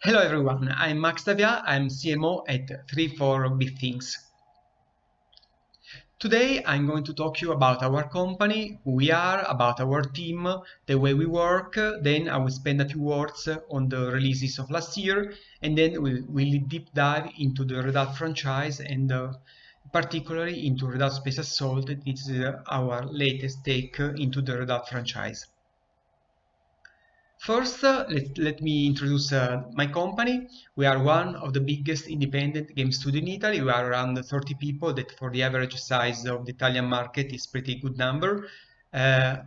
Hello everyone, I'm Max Da Vià, I'm CMO at 34BitThings. Today I'm going to talk to you about our company, who we are, about our team, the way we work, then I will spend a few words on the releases of last year, and then we'll deep dive into the Redout franchise and particularly into Redout Space Assault. This is our latest take into the Redout franchise. First, let me introduce my company. We are one of the biggest independent game studio in Italy. We are around 30 people. That for the average size of the Italian market is pretty good number. Uh,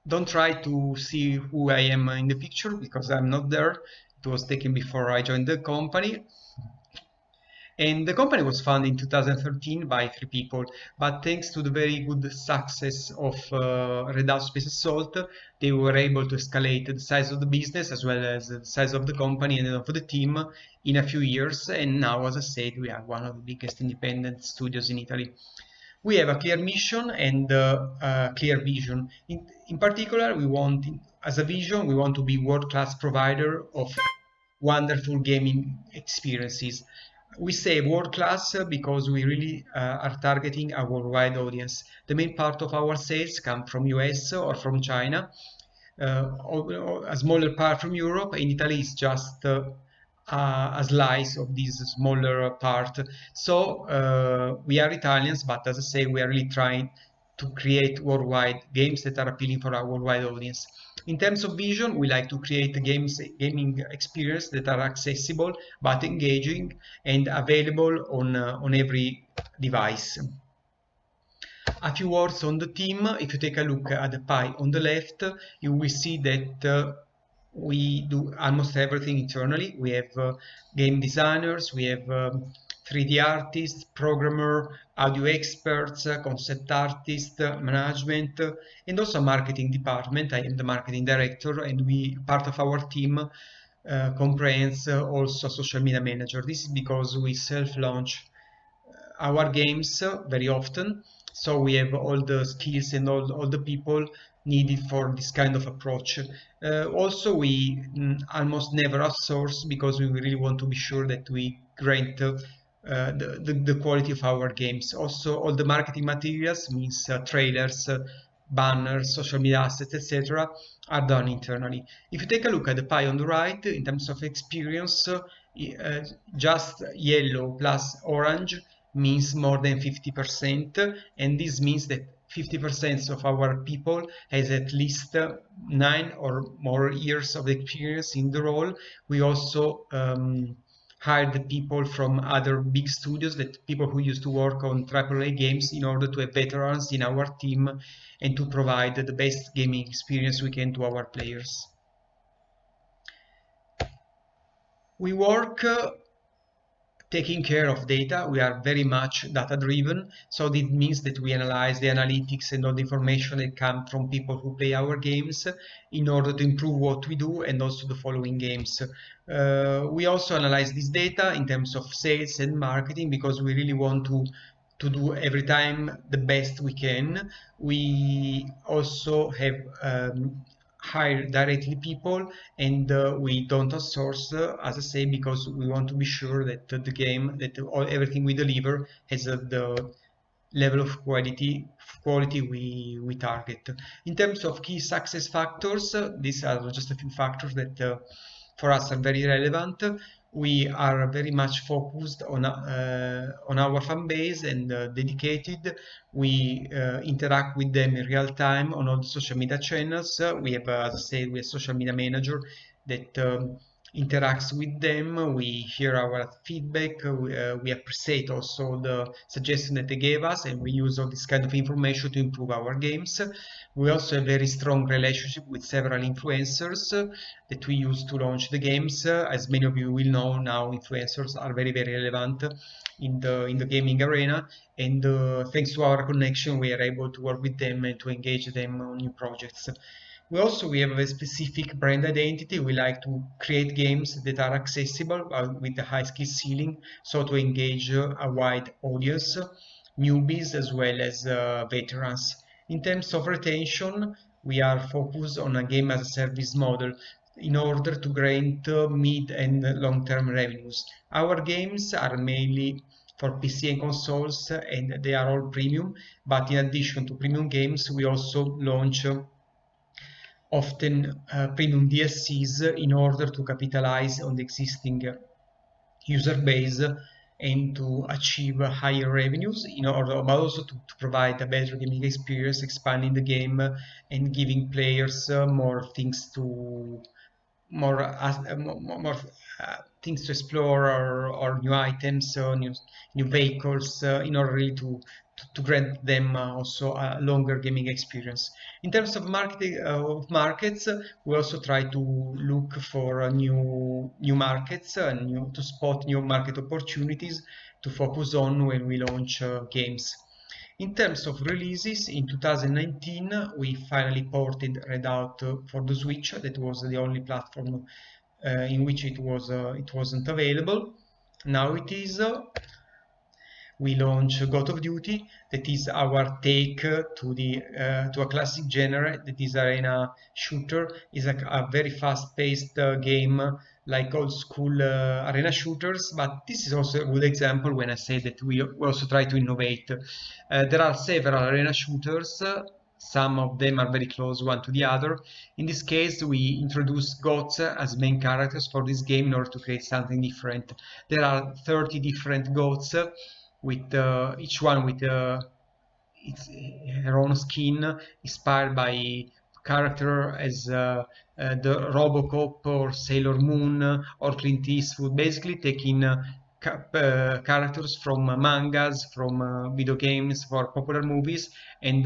don't try to see who I am in the picture because I'm not there. It was taken before I joined the company. And the company was founded in 2013 by 3 people, but thanks to the very good success of Redout Space Assault, they were able to escalate the size of the business as well as the size of the company and of the team in a few years. And now, as I said, we are one of the biggest independent studios in Italy. We have a clear mission and a clear vision. In particular, as a vision, we want to be world-class provider of wonderful gaming experiences. We say world class because we really are targeting a worldwide audience. The main part of our sales come from US or from China, or a smaller part from Europe. In Italy, it's just a slice of this smaller part. So we are Italians, but as I say, we are really trying to create worldwide games that are appealing for a worldwide audience. In terms of vision, we like to create gaming experience that are accessible but engaging and available on every device. A few words on the team. If you take a look at the pie on the left, you will see that we do almost everything internally. We have game designers, we have 3D artists, programmer, audio experts, concept artists, management, and also a marketing department. I am the marketing director, and part of our team comprehends also social media manager. This is because we self-launch our games very often, so we have all the skills and all the people needed for this kind of approach. Also, we almost never outsource because we really want to be sure that we grant the quality of our games. Also, all the marketing materials, means trailers, banners, social media assets, etc., are done internally. If you take a look at the pie on the right, in terms of experience, just yellow plus orange means more than 50%, and this means that 50% of our people has at least 9 or more years of experience in the role. We also hired people from other big studios, that people who used to work on AAA games, in order to have veterans in our team and to provide the best gaming experience we can to our players. We work taking care of data. We are very much data driven, so this means that we analyze the analytics and all the information that come from people who play our games in order to improve what we do and also the following games. We also analyze this data in terms of sales and marketing because we really want to do every time the best we can. We also have hire directly people, and we don't outsource, as I say, because we want to be sure that everything we deliver has the level of quality we target. In terms of key success factors, these are just a few factors that for us are very relevant. We are very much focused on our fan base and dedicated. We interact with them in real time on all the social media channels. We have, as I said, we have a social media manager that interacts with them. We hear our feedback. We appreciate also the suggestion that they gave us, and we use all this kind of information to improve our games. We also have a very strong relationship with several influencers that we use to launch the games. As many of you will know now, influencers are very relevant in the gaming arena, and thanks to our connection, we are able to work with them and to engage them on new projects. We have a specific brand identity. We like to create games that are accessible with a high skill ceiling, so to engage a wide audience, newbies as well as veterans. In terms of retention, we are focused on a game as a service model. in order to grant mid and long-term revenues. Our games are mainly for PC and consoles, and they are all premium, but in addition to premium games, we also launch often premium DLCs in order to capitalize on the existing user base and to achieve higher revenues in order, but also to provide a better gaming experience, expanding the game and giving players more things to more things to explore, or new items, or new vehicles, in order really to grant them also a longer gaming experience. In terms of marketing of markets, we also try to look for new markets, to spot new market opportunities to focus on when we launch games. In terms of releases, in 2019 we finally ported Redout for the Switch. That was the only platform in which it wasn't available. Now it is. We launch God of Duty. That is our take to a classic genre, that is arena shooter. Is a very fast-paced game, like old school arena shooters. But this is also a good example when I say that we also try to innovate. There are several arena shooters. Some of them are very close one to the other. In this case, we introduce gods as main characters for this game in order to create something different. There are 30 different gods, with each one with its her own skin, inspired by character as the Robocop or Sailor Moon or Clint Eastwood, basically taking characters from mangas, from video games, for popular movies, and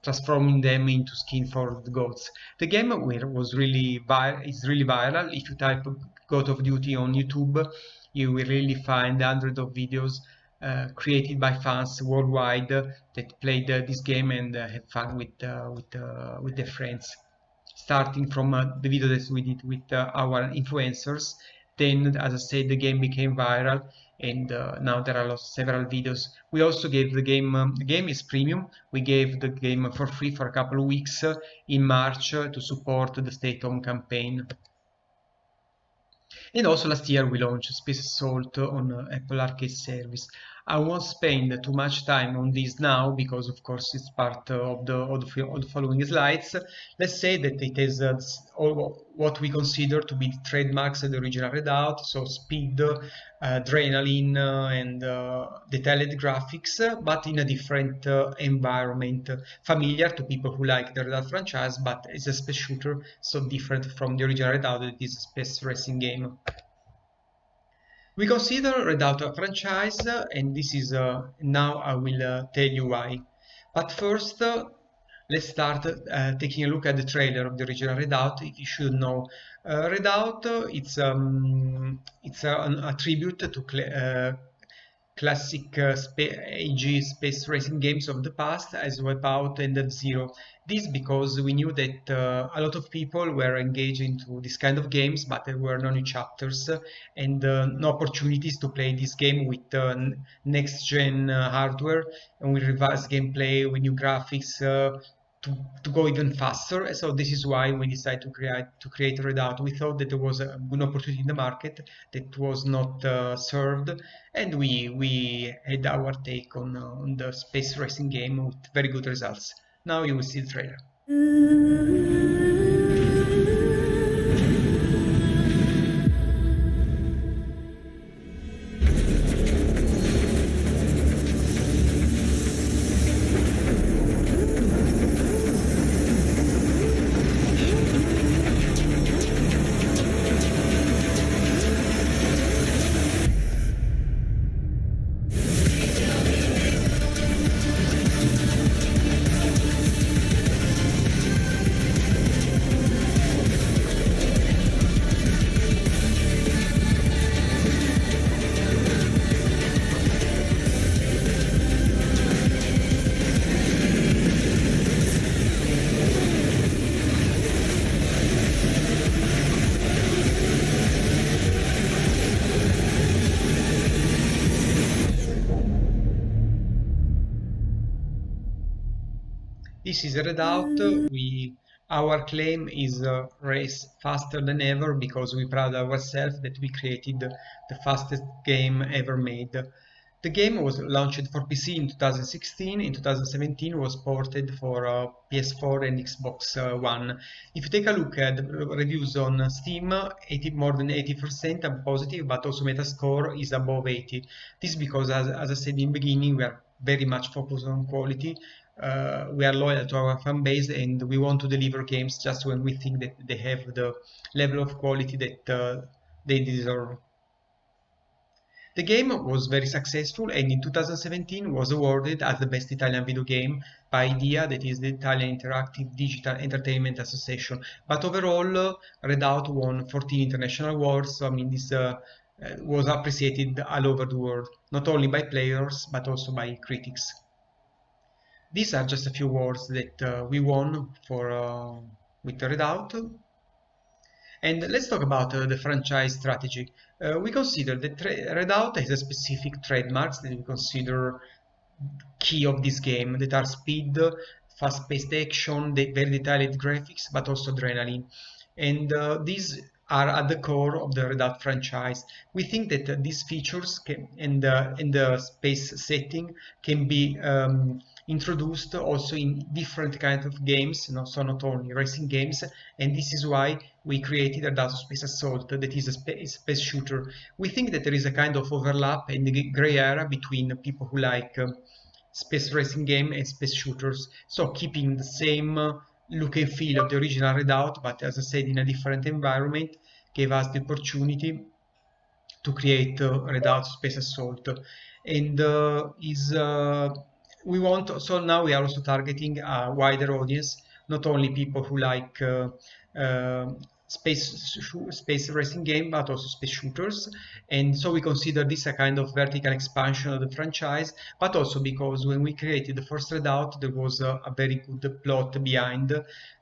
transforming them into skin for the gods. The game was really is really viral. If you type God of Duty on YouTube, you will really find hundreds of videos created by fans worldwide that played this game and had fun with their friends. Starting from the video that we did with our influencers, then, as I said, the game became viral, and now there are several videos. We also gave the game. The game is premium. We gave the game for free for a couple of weeks in March to support the Stay at Home campaign. And also last year we launched Space Assault on Apple Arcade Service. I won't spend too much time on this now because of course it's part of the following slides. Let's say that it is all what we consider to be the trademarks of the original Redout, so speed, adrenaline, and detailed graphics, but in a different environment, familiar to people who like the Redout franchise, but it's a space shooter, so different from the original Redout, that is a space racing game. We consider Redout a franchise, and this is now I will tell you why. But first, let's start taking a look at the trailer of the original Redout. If you should know, Redout, it's a tribute to classic AG space racing games of the past, as Wipeout and F-Zero. This because we knew that a lot of people were engaged into this kind of games, but there were no new chapters and no opportunities to play this game with next-gen hardware and with revised gameplay, with new graphics, to go even faster. So this is why we decided to create Redout. We thought that there was a good opportunity in the market that was not served, and we had our take on the space racing game with very good results. Now you will see the trailer. This is a Redout. We Our claim is race faster than ever because we proud ourselves that we created the fastest game ever made. The game was launched for PC in 2016. In 2017 was ported for PS4 and Xbox One. If you take a look at the reviews on Steam, more than 80% are positive, but also Metascore is above 80. This is because, as I said in the beginning, we are very much focused on quality. We are loyal to our fan base and we want to deliver games just when we think that they have the level of quality that they deserve. The game was very successful and in 2017 was awarded as the best Italian video game by IDEA, that is the Italian Interactive Digital Entertainment Association. But overall, Redout won 14 international awards, so I mean this was appreciated all over the world, not only by players but also by critics. These are just a few awards that we won for with Redout. And let's talk about the franchise strategy. We consider that Redout has a specific trademarks that we consider key of this game, that are speed, fast-paced action, very detailed graphics, but also adrenaline. And these are at the core of the Redout franchise. We think that these features and the space setting can be introduced also in different kinds of games, so not only racing games, and this is why we created Redout Space Assault, that is a space shooter. We think that there is a kind of overlap and gray area between people who like space racing game and space shooters, so keeping the same look and feel of the original Redout, but as I said, in a different environment, gave us the opportunity to create Redout Space Assault. And we want, so now we are also targeting a wider audience, not only people who like uh, space racing game, but also space shooters. And so we consider this a kind of vertical expansion of the franchise, but also because when we created the first Redout, there was a very good plot behind.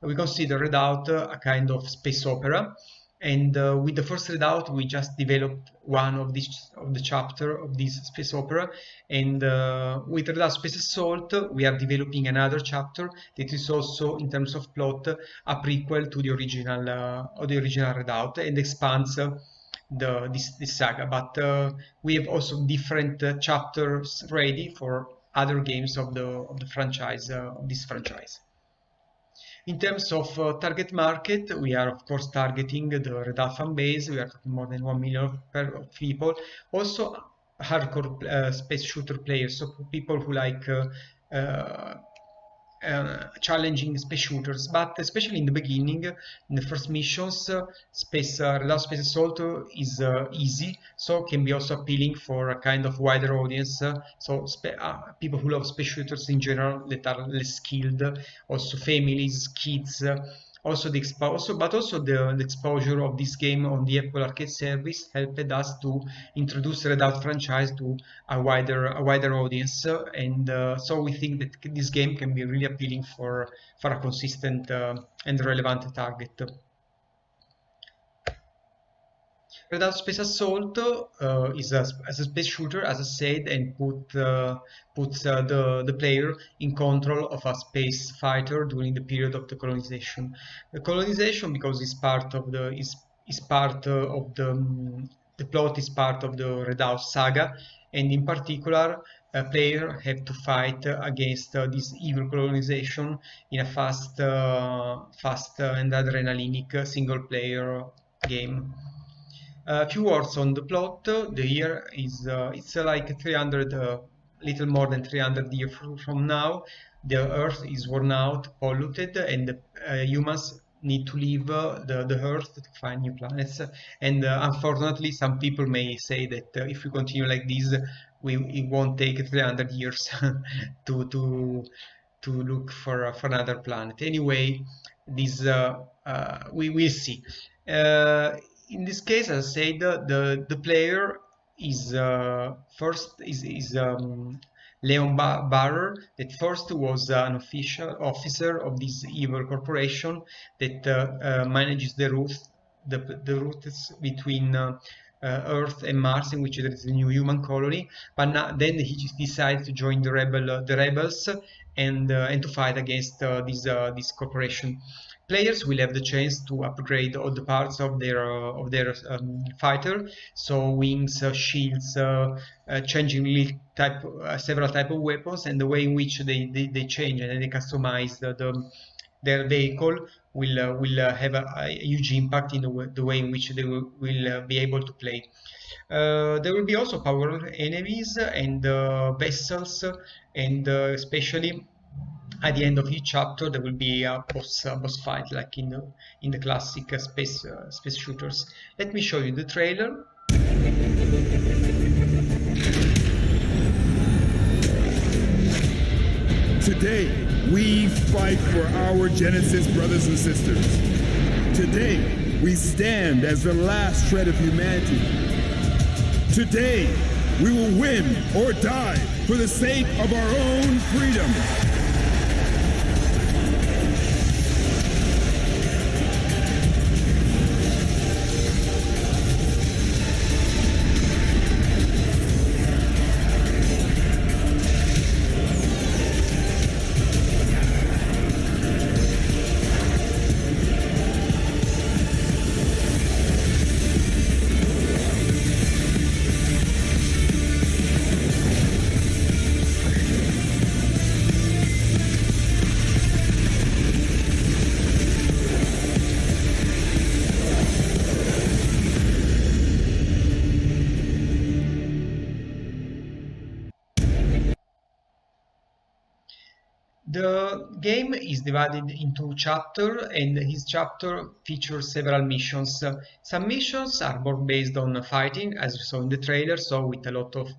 We consider Redout a kind of space opera. And with the first Redout, we just developed one of the chapter of this space opera. And with Redout Space Assault, we are developing another chapter that is also, in terms of plot, a prequel to the original Redout and expands this saga. But we have also different chapters ready for other games of the franchise of this franchise. In terms of target market, we are of course targeting the Redout fan base. We are talking more than 1 million people. Also, hardcore space shooter players, so people who like uh, challenging space shooters, but especially in the beginning, in the first missions, Redout Space Assault is easy, so can be also appealing for a kind of wider audience. So people who love space shooters in general that are less skilled, also families, kids. But also the exposure of this game on the Apple Arcade service helped us to introduce Redout franchise to a wider audience, and so we think that this game can be really appealing for a consistent and relevant target. Redout Space Assault is as a space shooter, as I said, and puts the player in control of a space fighter during the period of the colonization. The colonization, because it's part of the plot is part of the Redout saga, and in particular, a player have to fight against this evil colonization in a fast and adrenalinic single-player game. A few words on the plot. The year is it's like 300, little more than 300 years from now. The Earth is worn out, polluted, and humans need to leave the Earth to find new planets. And unfortunately, some people may say that if we continue like this, it won't take 300 years to look for another planet. Anyway, this we will see. Uh, in this case, as I said, the player is first is Leon Barrer, that first was an officer of this evil corporation that manages the routes between Earth and Mars, in which there is a new human colony. But then he just decides to join the rebels and to fight against this corporation. players will have the chance to upgrade all the parts of their fighter, so wings, shields, changing several type of weapons, and the way in which they change and they customize their vehicle will have a huge impact in the way in which they will be able to play. There will be also power enemies and vessels, and especially at the end of each chapter there will be a boss fight like in the classic space shooters. Let me show you the trailer. Today, we fight for our Genesis brothers and sisters. Today, we stand as the last shred of humanity. Today, we will win or die for the sake of our own freedom. The game is divided into chapters, and each chapter features several missions. Some missions are more based on fighting, as you saw in the trailer, so with a lot of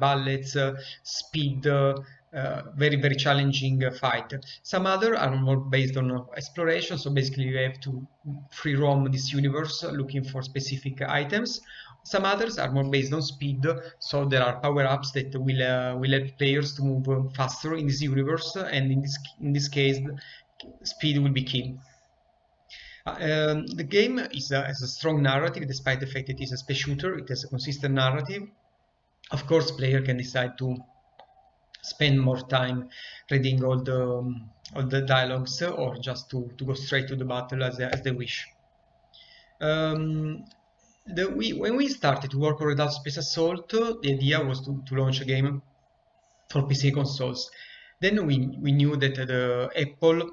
bullets, speed, very challenging fight. Some other are more based on exploration, so basically you have to free roam this universe looking for specific items. Some others are more based on speed, so there are power-ups that will help players to move faster in this universe, and in this case, speed will be key. The game has a strong narrative, despite the fact that it is a space shooter. It has a consistent narrative. Of course, player can decide to spend more time reading all the dialogues, or just to go straight to the battle as they wish. When we started to work on Redout Space Assault, the idea was to launch a game for PC consoles. Then we knew that Apple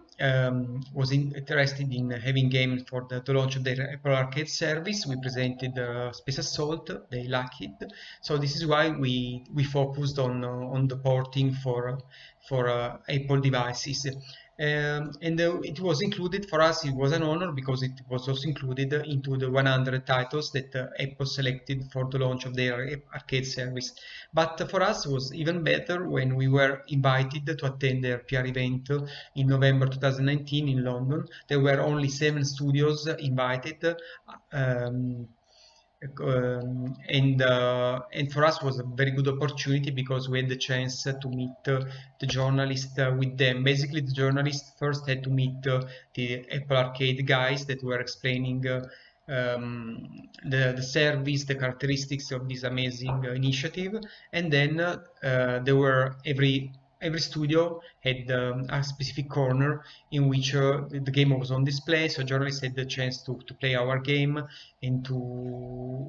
was interested in having games for the launch of their Apple Arcade service. We presented Space Assault, they liked it. So this is why we focused on the porting for Apple devices. And it was included for us. It was an honor because it was also included into the 100 titles that Apple selected for the launch of their arcade service. But for us, it was even better when we were invited to attend their PR event in November 2019 in London. There were only 7 studios invited. And for us was a very good opportunity because we had the chance to meet the journalists with them. Basically, the journalists first had to meet the Apple Arcade guys that were explaining the service, the characteristics of this amazing initiative, and then there were every studio had a specific corner in which the game was on display, so journalists had the chance to play our game and to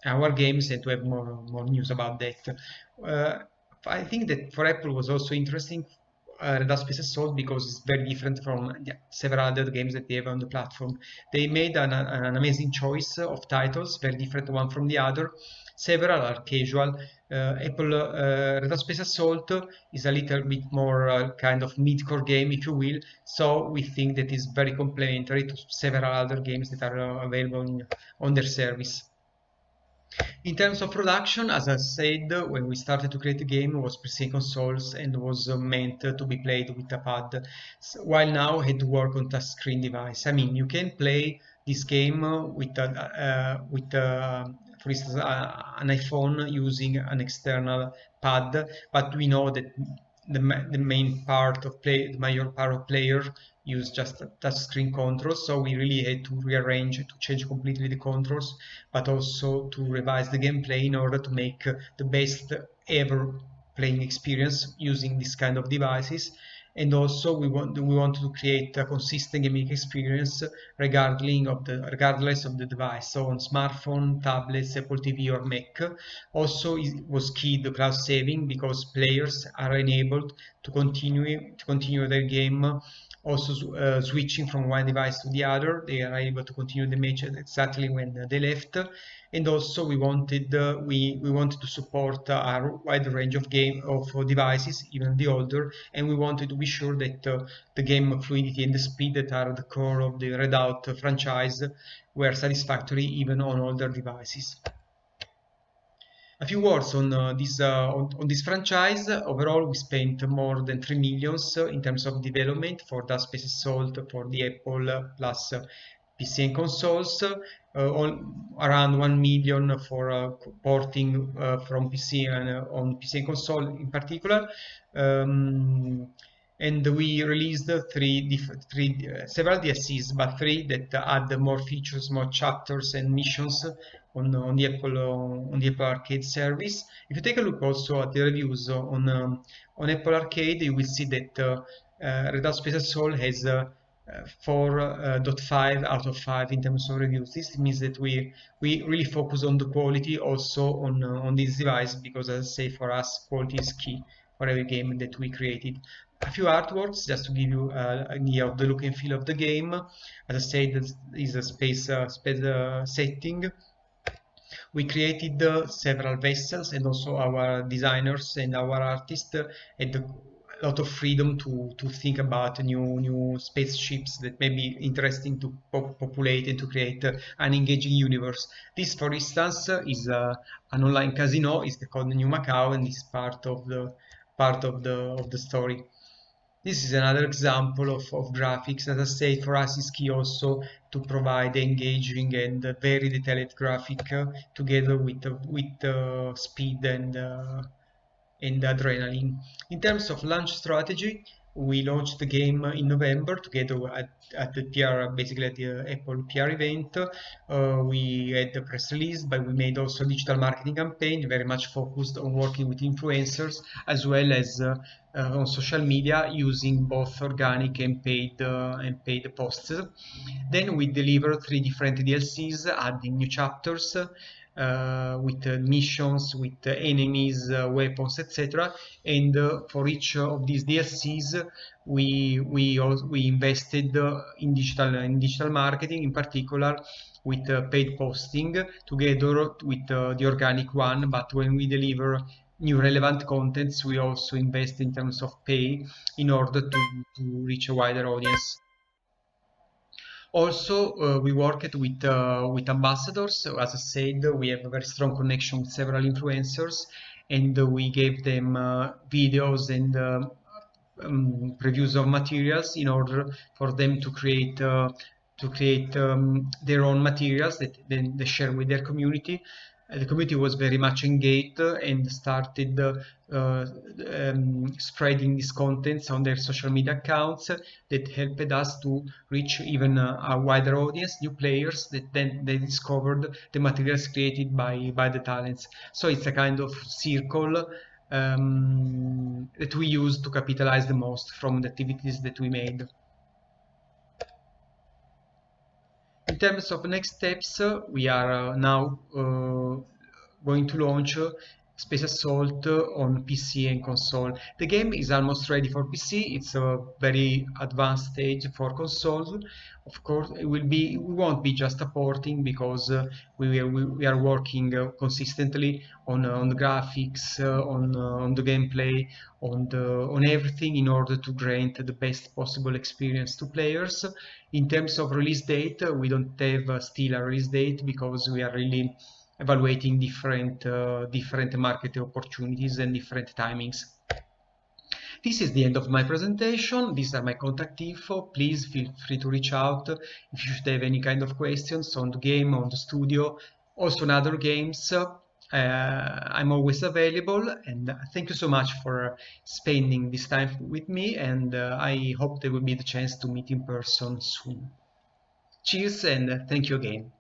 our games and to have more news about that. I think that for Apple was also interesting Redout Space Assault because it's very different from several other games that they have on the platform. They made an amazing choice of titles, very different one from the other. Several are casual. Apple Redout Space Assault is a little bit more kind of mid-core game, if you will, so we think that is very complementary to several other games that are available on their service. In terms of production, as I said, when we started to create the game, it was PC consoles and was meant to be played with a pad, while now I had to work on touchscreen device. I mean, you can play this game with for instance, an iPhone using an external pad, but we know that the major part of players use just touchscreen controls, so we really had to rearrange, to change completely the controls, but also to revise the gameplay in order to make the best ever playing experience using this kind of devices. and also we want to create a consistent gaming experience regardless of the device, so on smartphone, tablets, Apple TV or Mac. Also, it was key the cloud saving, because players are enabled to continue their game, also switching from one device to the other. They are able to continue the match exactly when they left. And also we wanted to support a wide range of devices, even the older, and we wanted to be sure that the game fluidity and the speed that are the core of the Redout franchise were satisfactory even on older devices. A few words on this franchise. Overall, we spent more than 3 millions in terms of development for the Space Assault for the Apple plus PC and consoles, around 1 million for porting from PC and on PC and console in particular. And we released several DLCs, but three that add more features, more chapters and missions on the Apple Arcade service. If you take a look also at the reviews on Apple Arcade, you will see that Red Dead Space Assault has 4.5 out of 5 in terms of reviews. This means that we really focus on the quality also on this device, because as I say, for us quality is key for every game that we created. A few artworks just to give you an idea of the look and feel of the game. As I said, this is a space setting. We created several vessels, and also our designers and our artists had a lot of freedom to think about new spaceships that may be interesting to populate and to create an engaging universe. This, for instance, is an online casino. It's called New Macau, and is part of the story. This is another example of graphics. As I say, for us it's key also to provide engaging and very detailed graphic together with speed and adrenaline. In terms of launch strategy, we launched the game in November together at the PR, basically at the Apple PR event. We had the press release, but we made also a digital marketing campaign very much focused on working with influencers, as well as on social media, using both organic and paid posts. Then we delivered 3 different DLCs, adding new chapters with missions, with enemies, weapons, etc. And for each of these DLCs, we invested in digital marketing, in particular with paid posting, together with the organic one. But when we deliver new relevant contents, we also invest in terms of pay in order to reach a wider audience. Also, we worked with ambassadors. So as I said, we have a very strong connection with several influencers, and we gave them videos and previews of materials in order for them to create their own materials that then they share with their community. The community was very much engaged and started spreading these contents on their social media accounts that helped us to reach even a wider audience, new players that then they discovered the materials created by the talents. So it's a kind of circle that we use to capitalize the most from the activities that we made. In terms of next steps, we are now going to launch Space Assault on PC and console. The game is almost ready for PC. It's a very advanced stage for console. Of course, we won't be just a porting, because we are working consistently on the graphics, on the gameplay, on everything, in order to grant the best possible experience to players. In terms of release date, we don't have still a release date, because we are really evaluating different market opportunities and different timings. This is the end of my presentation. These are my contact info. Please feel free to reach out if you should have any kind of questions on the game, on the studio, also on other games. I'm always available, and thank you so much for spending this time with me, and I hope there will be the chance to meet in person soon. Cheers, and thank you again.